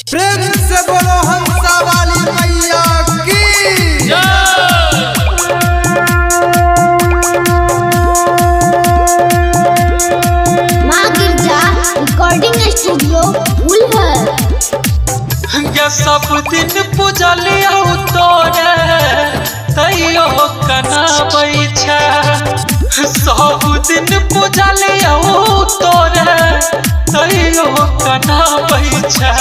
प्रेम से बोलो हंसा वाली मैया की माँ गिरजा रिकॉर्डिंग स्टूडियो उलहर। सब दिन पूजलिया तोरे तैयो कना बैछा सब दिन पूजलिया तोरे तैयो कना बैछा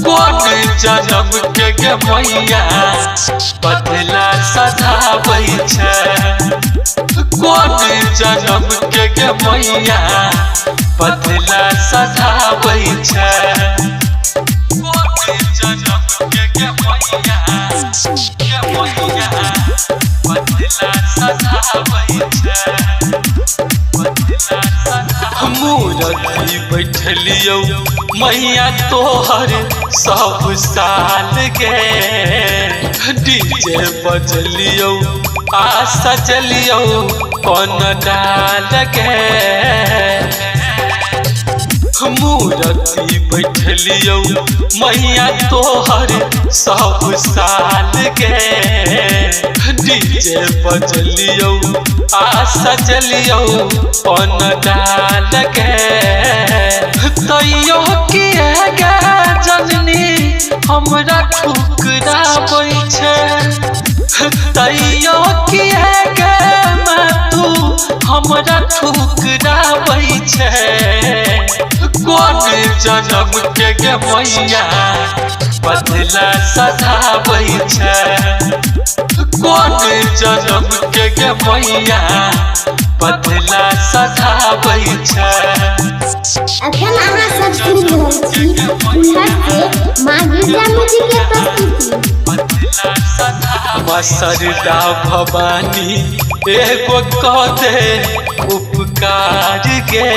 कौन जन्म के मैया बदला सधाबै छै कौन जन्म के मैया बदला सधाबै छै मूर्ति बैठलियो मैया तोहर सब साल गे डीजे बजलियो आ सजलियो कौन डाल गे मूर्ति बैठलियो मैया तोहर सब साल गे डीजे बजलियो आ सजलियो कौन डाल गे तैयो किए गे जननी हमरा ठुकराबै छै तैयो किए गे तू हमरा ठुकराबै छै कौन जन्म के मैया बदला सधाबै छै कौन जन्म के मैया बदला सधाबै छै। अखन अहाँ सब सुनि रहल छी उलहर से माँ गिरजा म्यूजिक के प्रस्तुति। सरदा भवानी एगो कह दे उपकार गे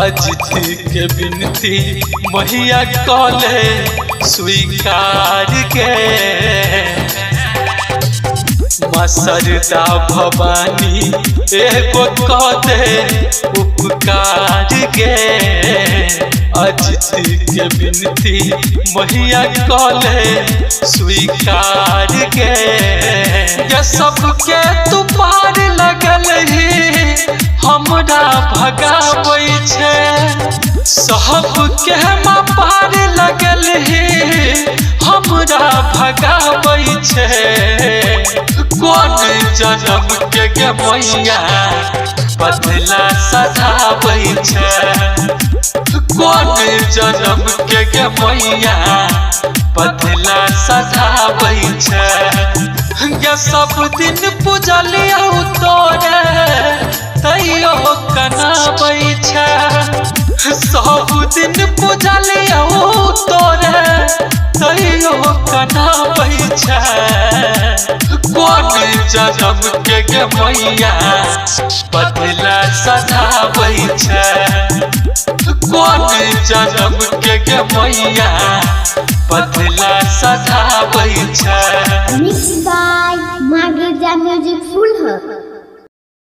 अतिथि के विनती मैया कले स्वीकार गे सरदा भवानी एगो कह दे उपकार गे अतिथि के विनती मैया कले स्वीकार गे सबके तू पार लगल ही हमरा भगाबै छै सबके माँ पार लगल ही हमरा भगाबै छै कौन जन्म के मैया बदला सधाबै छै कौन जन्म के मैया बदला सधाबै छै सब दिन पूजलिया तोरे तैयो कनाबै छै सब दिन पूजलिया तोरे तैयो कनाबै छै कौन जन्म के मैया बदला सधाबै छै कौन जन्म के मैया बदला सधाबै छै। मिक्स बाय माँ गिरजा म्यूजिक उलहर।